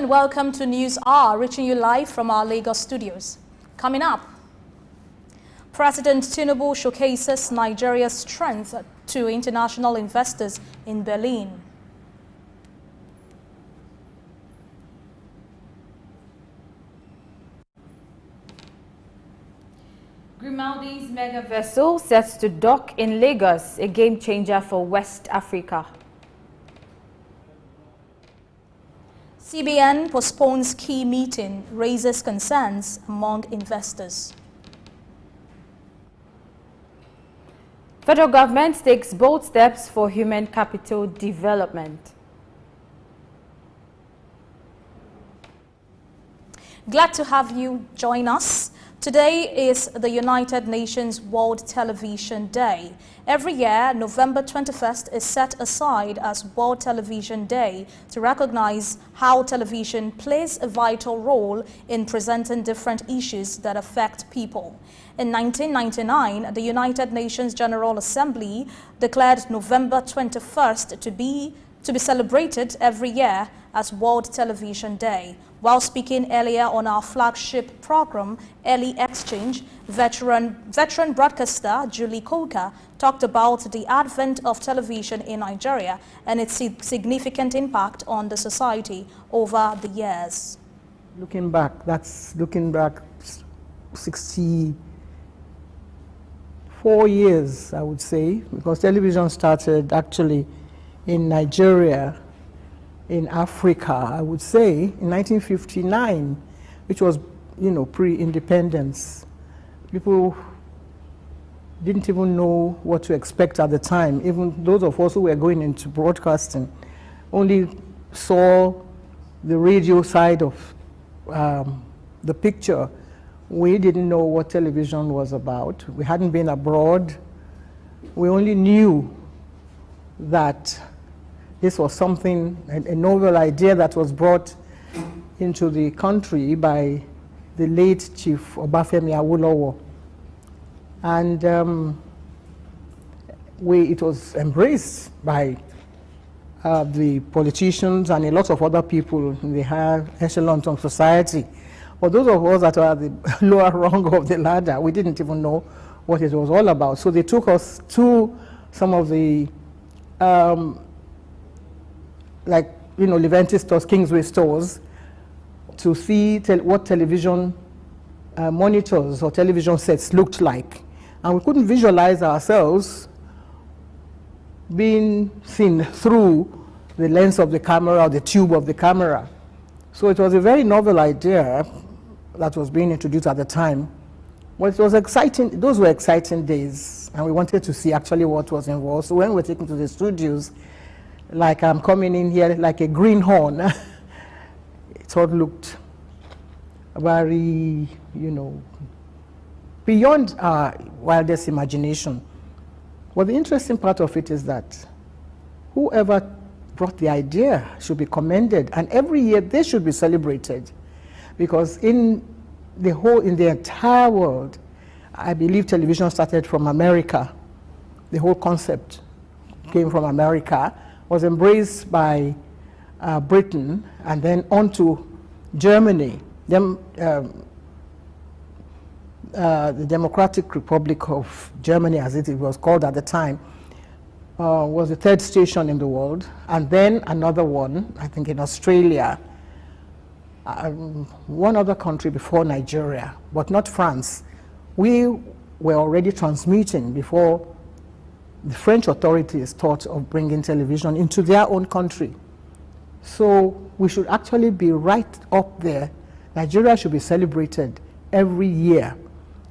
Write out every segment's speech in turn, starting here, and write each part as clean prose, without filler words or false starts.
and welcome to News Hour, reaching you live from our Lagos studios. Coming up, President Tinubu showcases Nigeria's strength to international investors in Berlin. Grimaldi's mega vessel sets to dock in Lagos, a game changer for West Africa. CBN postpones key meeting, raises concerns among investors. Federal government takes bold steps for human capital development. Glad to have you join us. Today is the United Nations World Television Day. Every year, November 21st is set aside as World Television Day to recognize how television plays a vital role in presenting different issues that affect people. In 1999, the United Nations General Assembly declared November 21st to be celebrated every year as World Television Day. While speaking earlier on our flagship program, Early Exchange, veteran broadcaster Julie Coker talked about the advent of television in Nigeria and its significant impact on the society over the years. Looking back 64 years, I would say, because television started actually in Nigeria, in Africa, I would say, in 1959, which was, pre-independence. People didn't even know what to expect at the time. Even those of us who were going into broadcasting only saw the radio side of the picture. We didn't know what television was about. We hadn't been abroad. We only knew that this was something, a novel idea that was brought into the country by the late Chief Obafemi Awolowo. And it was embraced by the politicians and a lot of other people in the higher echelons of society. But those of us that are the lower rung of the ladder, we didn't even know what it was all about. So they took us to some of the Leventis stores, Kingsway stores, to see what television monitors or television sets looked like. And we couldn't visualize ourselves being seen through the lens of the camera or the tube of the camera. So it was a very novel idea that was being introduced at the time. Well, it was exciting. Those were exciting days, and we wanted to see actually what was involved. So when we were taken to the studios, like I'm coming in here like a greenhorn, it all looked very, beyond our wildest imagination. Well, the interesting part of it is that whoever brought the idea should be commended, and every year they should be celebrated, because in the entire world, I believe television started from America. The whole concept came from America, was embraced by Britain, and then on to Germany. The Democratic Republic of Germany, as it was called at the time, was the third station in the world, and then another one, I think in Australia, one other country before Nigeria, but not France. We were already transmitting before the French authorities thought of bringing television into their own country. So we should actually be right up there. Nigeria should be celebrated every year,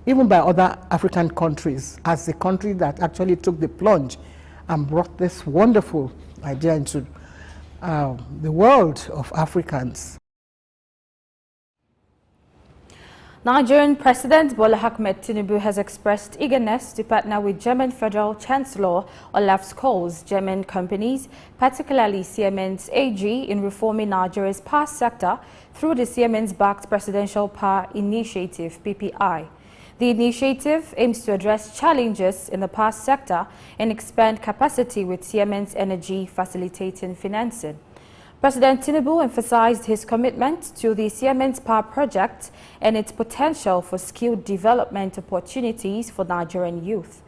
even by other African countries, as the country that actually took the plunge and brought this wonderful idea into the world of Africans. Nigerian President Bola Ahmed Tinubu has expressed eagerness to partner with German Federal Chancellor Olaf Scholz, German companies, particularly Siemens AG, in reforming Nigeria's power sector through the Siemens-backed Presidential Power Initiative, PPI. The initiative aims to address challenges in the power sector and expand capacity with Siemens Energy facilitating financing. President Tinubu emphasized his commitment to the Siemens Power Project and its potential for skilled development opportunities for Nigerian youth.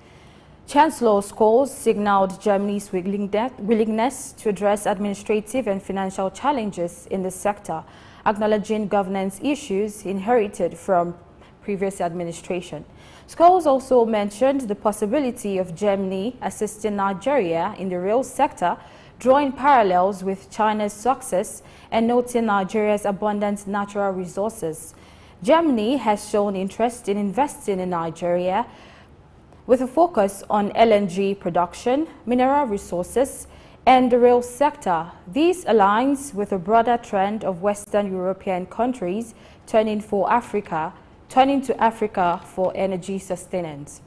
Chancellor Scholz signaled Germany's willingness to address administrative and financial challenges in the sector, acknowledging governance issues inherited from previous administration. Scholz also mentioned the possibility of Germany assisting Nigeria in the rail sector, drawing parallels with China's success and noting Nigeria's abundant natural resources. Germany has shown interest in investing in Nigeria with a focus on LNG production, mineral resources, and the rail sector. This aligns with a broader trend of Western European countries turning to Africa for energy sustenance.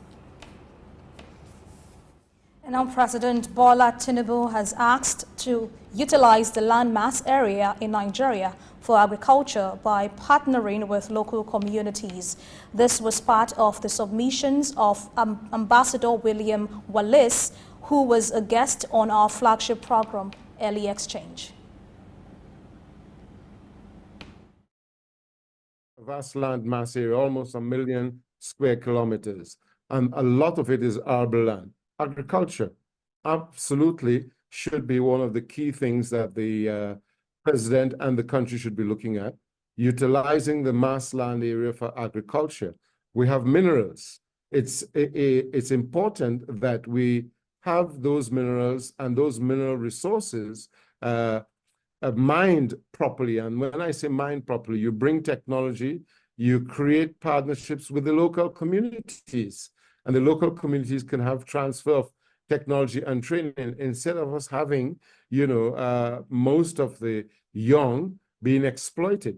And now President Bola Tinubu has asked to utilize the landmass area in Nigeria for agriculture by partnering with local communities. This was part of the submissions of Ambassador William Wallace, who was a guest on our flagship program, Early Exchange. A vast land mass area, almost 1 million square kilometers, and a lot of it is arable land. Agriculture absolutely should be one of the key things that the president and the country should be looking at, utilizing the mass land area for agriculture. We have minerals. It's important that we have those minerals and those mineral resources mined properly. And when I say mined properly, you bring technology, you create partnerships with the local communities, and the local communities can have transfer of technology and training instead of us having, most of the young being exploited.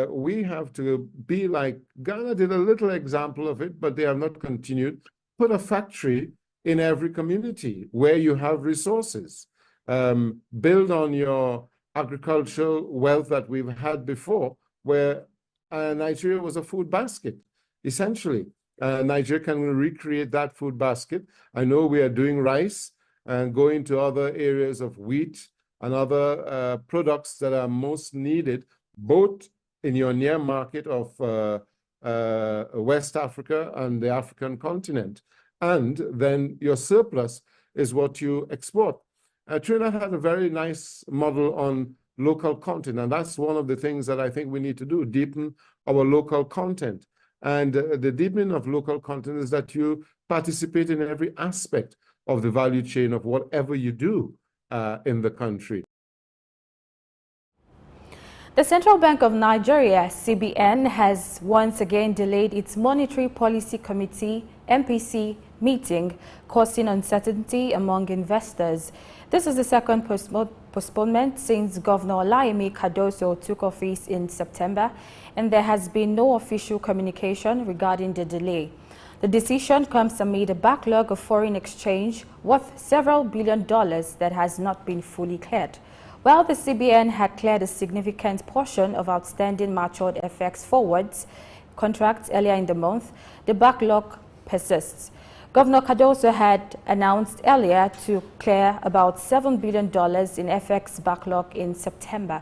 We have to be like Ghana did a little example of it, but they have not continued. Put a factory in every community where you have resources. Build on your agricultural wealth that we've had before, where Nigeria was a food basket, essentially. Nigeria can recreate that food basket. I know we are doing rice and going to other areas of wheat and other products that are most needed, both in your near market of West Africa and the African continent. And then your surplus is what you export. Trinidad had a very nice model on local content, and that's one of the things that I think we need to do, deepen our local content. And the deepening of local content is that you participate in every aspect of the value chain of whatever you do in the country. The Central Bank of Nigeria, CBN, has once again delayed its Monetary Policy Committee, MPC, meeting, causing uncertainty among investors. This is the second postponement since Governor Olayemi Cardoso took office in September, and there has been no official communication regarding the delay. The decision comes amid a backlog of foreign exchange worth several $billions that has not been fully cleared. While the CBN had cleared a significant portion of outstanding matured FX forwards contracts earlier in the month, the backlog persists. Governor Cardoso had announced earlier to clear about $7 billion in FX backlog in September.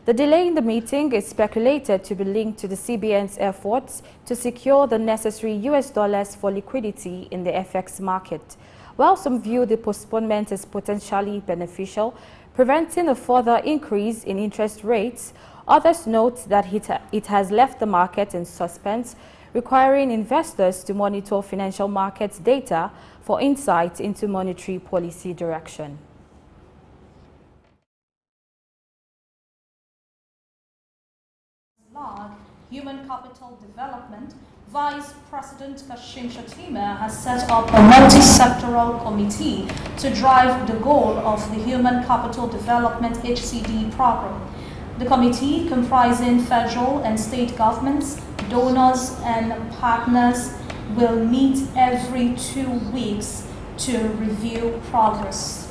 The delay in the meeting is speculated to be linked to the CBN's efforts to secure the necessary US dollars for liquidity in the FX market. While some view the postponement as potentially beneficial, preventing a further increase in interest rates, others note that it has left the market in suspense, requiring investors to monitor financial markets data for insight into monetary policy direction. Human Capital Development, Vice President Kashim Shettima has set up a multi-sectoral committee to drive the goal of the Human Capital Development HCD program. The committee, comprising federal and state governments, donors and partners, will meet every 2 weeks to review progress.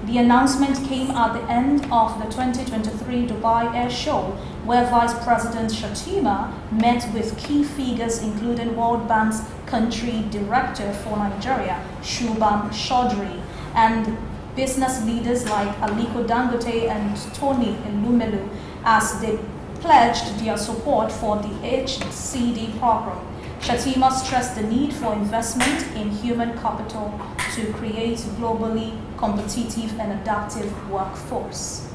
The announcement came at the end of the 2023 Dubai Air Show, where Vice President Shettima met with key figures including World Bank's Country Director for Nigeria, Shubham Chaudhry, and business leaders like Aliko Dangote and Tony Elumelu as they pledged their support for the HCD program. Shettima stressed the need for investment in human capital to create a globally competitive and adaptive workforce.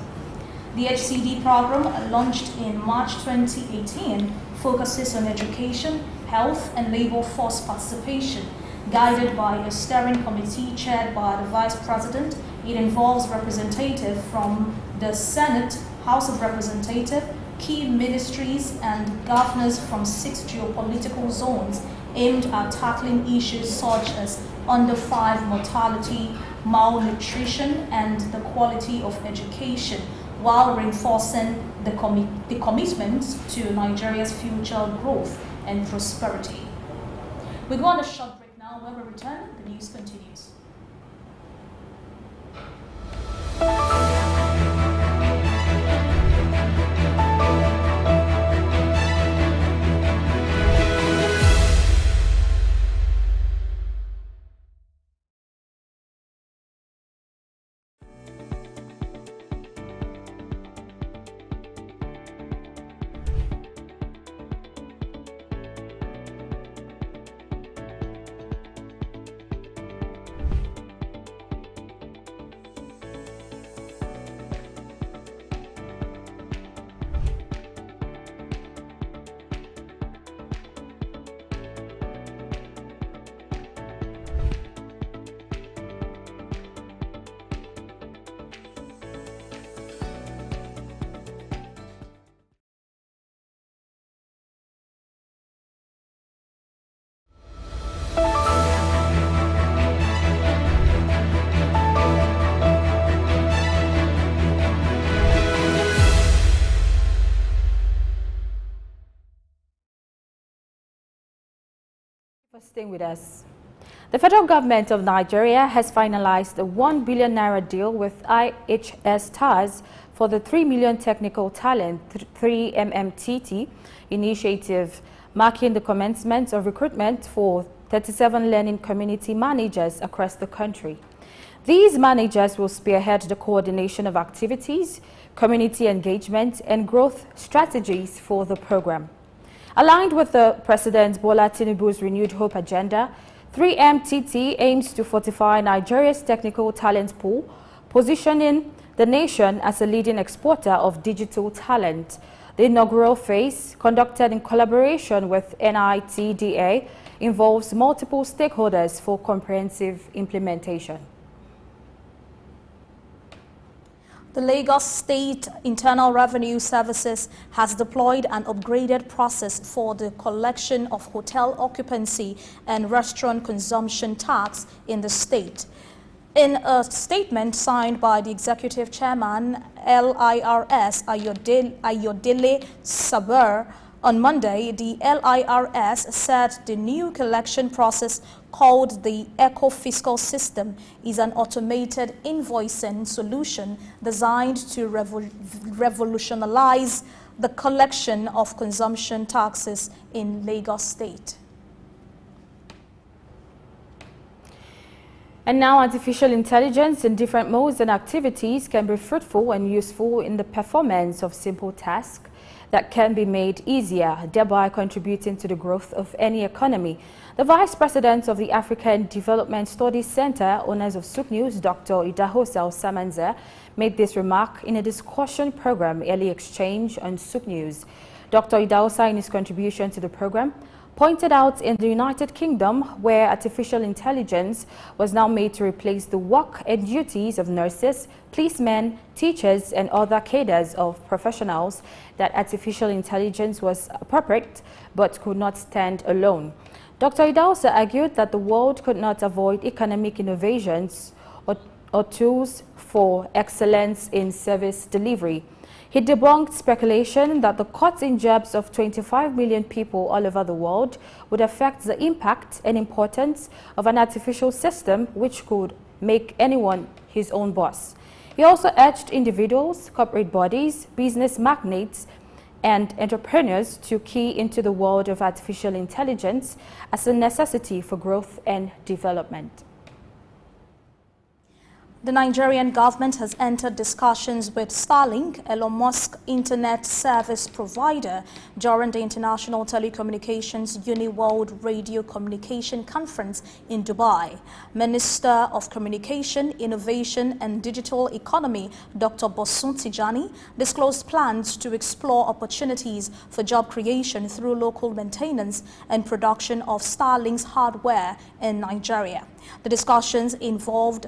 The HCD program, launched in March 2018, focuses on education, health, and labor force participation. Guided by a steering committee chaired by the Vice President, it involves representatives from the Senate, House of Representatives, key ministries, and governors from 6 geopolitical zones aimed at tackling issues such as under-5 mortality, malnutrition, and the quality of education, while reinforcing the commitment to Nigeria's future growth and prosperity. We go on a short break now. When we return, the news continues. For staying with us. The federal government of Nigeria has finalized a 1 billion naira deal with IHS TAS for the 3 million technical talent 3MMTT initiative, marking the commencement of recruitment for 37 learning community managers across the country. These managers will spearhead the coordination of activities, community engagement, and growth strategies for the program. Aligned with the President Bola Tinubu's renewed hope agenda, 3MTT aims to fortify Nigeria's technical talent pool, positioning the nation as a leading exporter of digital talent. The inaugural phase, conducted in collaboration with NITDA, involves multiple stakeholders for comprehensive implementation. The Lagos State Internal Revenue Services has deployed an upgraded process for the collection of hotel occupancy and restaurant consumption tax in the state. In a statement signed by the Executive Chairman, LIRS Ayodele Saber, on Monday, the LIRS said the new collection process, called the Eco-Fiscal System, is an automated invoicing solution designed to revolutionize the collection of consumption taxes in Lagos State. And now artificial intelligence in different modes and activities can be fruitful and useful in the performance of simple tasks that can be made easier, thereby contributing to the growth of any economy. The Vice President of the African Development Studies Center, owners of Souk News, Dr. Idahosa Osamanze, made this remark in a discussion program, Early Exchange on Souk News. Dr. Idahosa, in his contribution to the program, pointed out in the United Kingdom, where artificial intelligence was now made to replace the work and duties of nurses, policemen, teachers, and other cadres of professionals, that artificial intelligence was appropriate but could not stand alone. Dr. Idahosa argued that the world could not avoid economic innovations or tools for excellence in service delivery. He debunked speculation that the cuts in jobs of 25 million people all over the world would affect the impact and importance of an artificial system which could make anyone his own boss. He also urged individuals, corporate bodies, business magnates, and entrepreneurs to key into the world of artificial intelligence as a necessity for growth and development. The Nigerian government has entered discussions with Starlink, Elon Musk internet service provider, during the International Telecommunications Uni-World Radio Communication Conference in Dubai. Minister of Communication, Innovation and Digital Economy, Dr. Bosun Tijani, disclosed plans to explore opportunities for job creation through local maintenance and production of Starlink's hardware in Nigeria. The discussion involved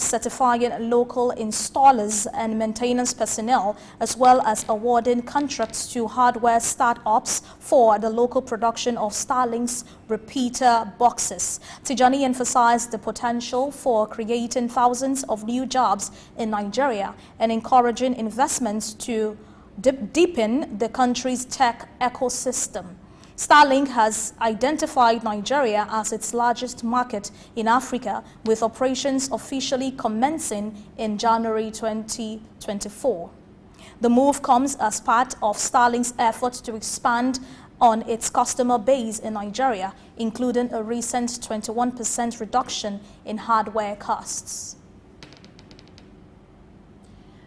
certifying local installers and maintenance personnel, as well as awarding contracts to hardware startups for the local production of Starlink's repeater boxes. Tijani emphasized the potential for creating thousands of new jobs in Nigeria and encouraging investments to deepen the country's tech ecosystem. Starlink has identified Nigeria as its largest market in Africa, with operations officially commencing in January 2024. The move comes as part of Starlink's efforts to expand on its customer base in Nigeria, including a recent 21% reduction in hardware costs.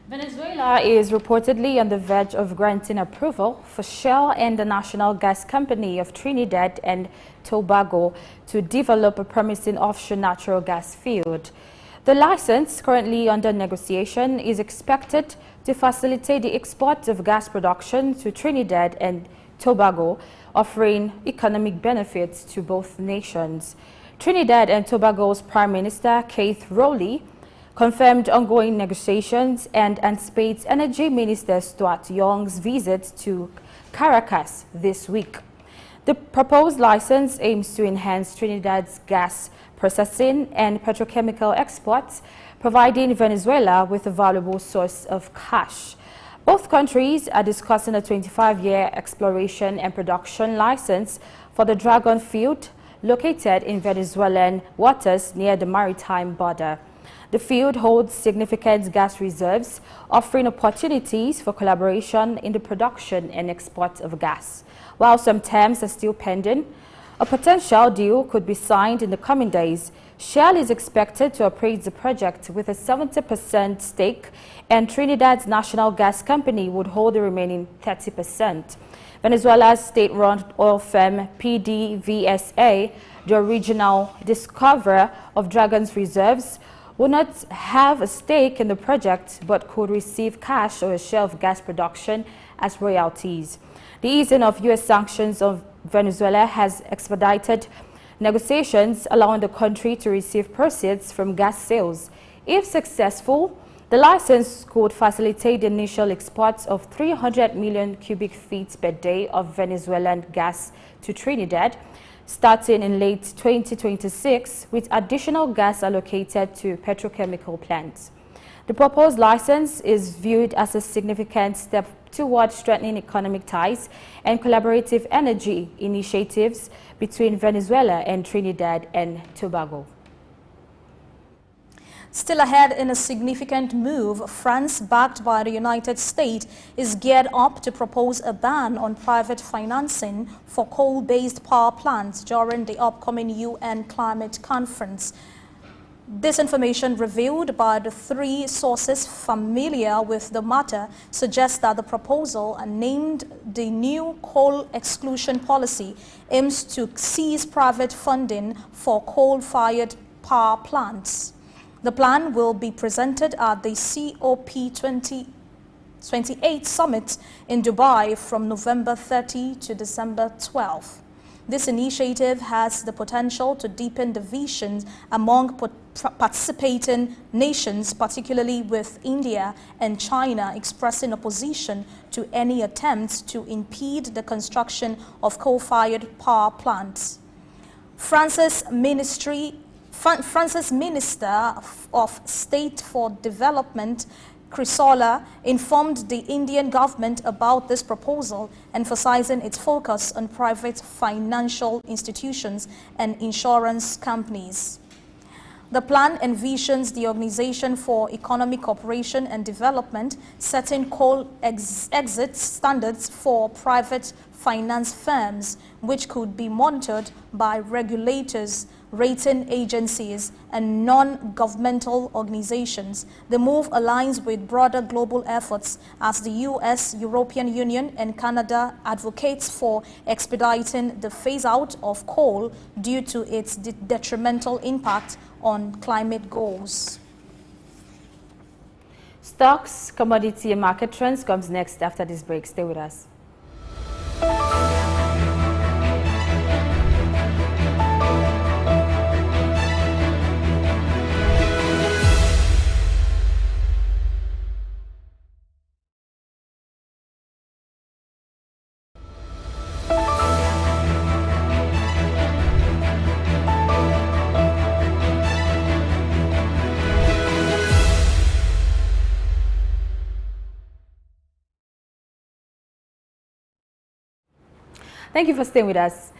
Venezuela is reportedly on the verge of granting approval for Shell and the National Gas Company of Trinidad and Tobago to develop a promising offshore natural gas field. The license, currently under negotiation, is expected to facilitate the export of gas production to Trinidad and Tobago, offering economic benefits to both nations. Trinidad and Tobago's Prime Minister, Keith Rowley, confirmed ongoing negotiations and anticipates Energy Minister Stuart Young's visit to Caracas this week. The proposed license aims to enhance Trinidad's gas processing and petrochemical exports, providing Venezuela with a valuable source of cash. Both countries are discussing a 25-year exploration and production license for the Dragon field, located in Venezuelan waters near the maritime border. The field holds significant gas reserves, offering opportunities for collaboration in the production and export of gas. While some terms are still pending, a potential deal could be signed in the coming days. Shell is expected to appraise the project with a 70% stake, and Trinidad's National Gas Company would hold the remaining 30%. Venezuela's state-run oil firm PDVSA, the original discoverer of Dragon's reserves, will not have a stake in the project but could receive cash or a share of gas production as royalties. The easing of U.S. sanctions on Venezuela has expedited negotiations, allowing the country to receive proceeds from gas sales. If successful, the license could facilitate the initial exports of 300 million cubic feet per day of Venezuelan gas to Trinidad, starting in late 2026, with additional gas allocated to petrochemical plants. The proposed license is viewed as a significant step towards strengthening economic ties and collaborative energy initiatives between Venezuela and Trinidad and Tobago. Still ahead in a significant move, France, backed by the United States, is geared up to propose a ban on private financing for coal-based power plants during the upcoming UN climate conference. This information, revealed by the three sources familiar with the matter, suggests that the proposal, named the New Coal Exclusion Policy, aims to seize private funding for coal-fired power plants. The plan will be presented at the COP28 summit in Dubai from November 30 to December 12. This initiative has the potential to deepen divisions among participating nations, particularly with India and China expressing opposition to any attempts to impede the construction of coal-fired power plants. France's Minister of State for Development, Chrysoula, informed the Indian government about this proposal, emphasizing its focus on private financial institutions and insurance companies. The plan envisions the Organization for Economic Cooperation and Development setting coal exit standards for private finance firms, which could be monitored by regulators rating agencies, and non-governmental organizations. The move aligns with broader global efforts as the US, European Union, and Canada advocates for expediting the phase-out of coal due to its detrimental impact on climate goals. Stocks, commodity, and market trends comes next after this break. Stay with us. Thank you for staying with us.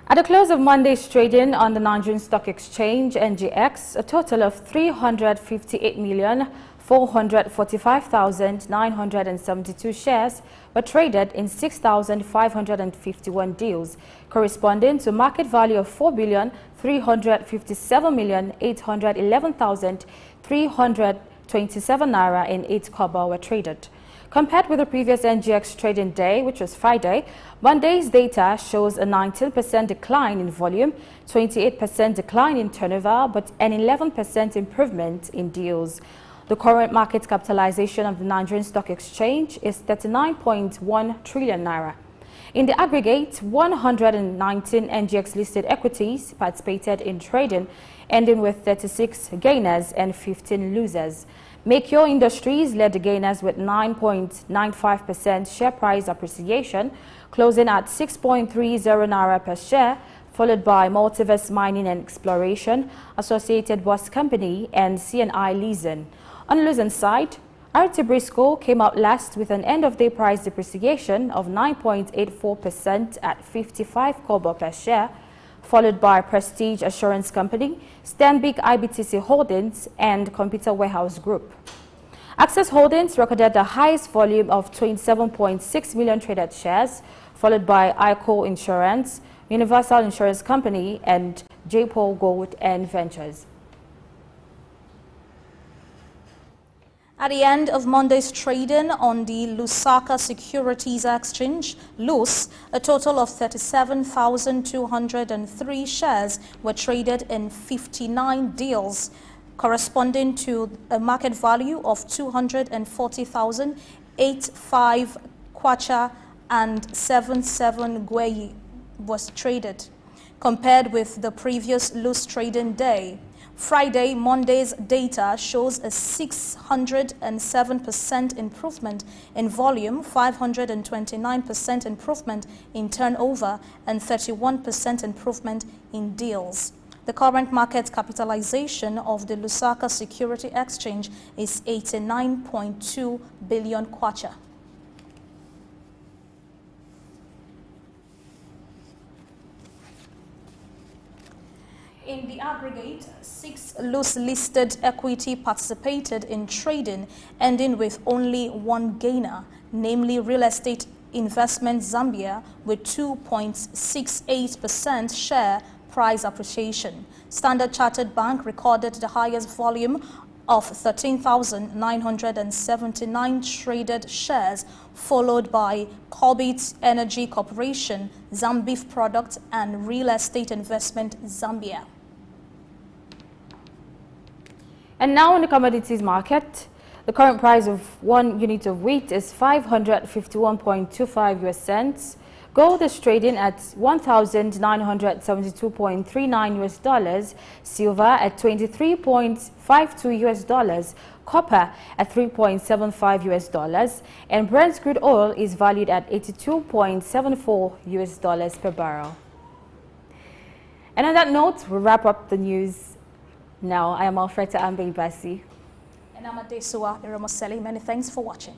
At the close of Monday's trading on the Nigerian Stock Exchange, NGX, a total of 358,445,972 shares were traded in 6,551 deals, corresponding to a market value of 4,357,811,327 naira and 8 kobo were traded. Compared with the previous NGX trading day, which was Friday, Monday's data shows a 19% decline in volume, 28% decline in turnover, but an 11% improvement in deals. The current market capitalization of the Nigerian Stock Exchange is 39.1 trillion naira. In the aggregate, 119 NGX-listed equities participated in trading, ending with 36 gainers and 15 losers. Make-Your Industries led the gainers with 9.95% share price appreciation, closing at 6.30 naira per share, followed by Multiverse Mining and Exploration, Associated Bus Company, and CNI Leasing. On the losing side, RT Briscoe came out last with an end-of-day price depreciation of 9.84% at 55 kobo per share, followed by Prestige Assurance Company, Stanbic IBTC Holdings, and Computer Warehouse Group. Access Holdings recorded the highest volume of 27.6 million traded shares, followed by ICO Insurance, Universal Insurance Company, and JPO Gold and Ventures. At the end of Monday's trading on the Lusaka Securities Exchange, LUS, a total of 37,203 shares were traded in 59 deals, corresponding to a market value of 240,085 kwacha and 77 gwei was traded, compared with the previous LUS trading day. Friday, Monday's data shows a 607% improvement in volume, 529% improvement in turnover, and 31% improvement in deals. The current market capitalization of the Lusaka Security Exchange is 89.2 billion kwacha. In the aggregate, 6 LUS-listed equity participated in trading, ending with only one gainer, namely Real Estate Investment Zambia, with 2.68% share price appreciation. Standard Chartered Bank recorded the highest volume of 13,979 traded shares, followed by Corbett Energy Corporation, Zambif Products, and Real Estate Investment Zambia. And now in the commodities market, the current price of 1 unit of wheat is 551.25 US cents. Gold is trading at $1,972.39 US dollars. Silver at $23.52 US dollars. Copper at $3.75 US dollars. And Brent crude oil is valued at $82.74 US dollars per barrel. And on that note, we'll wrap up the news. Now, I am Alfreda Ambe Ibasi. And I'm Adesua Iremoseli. Many thanks for watching.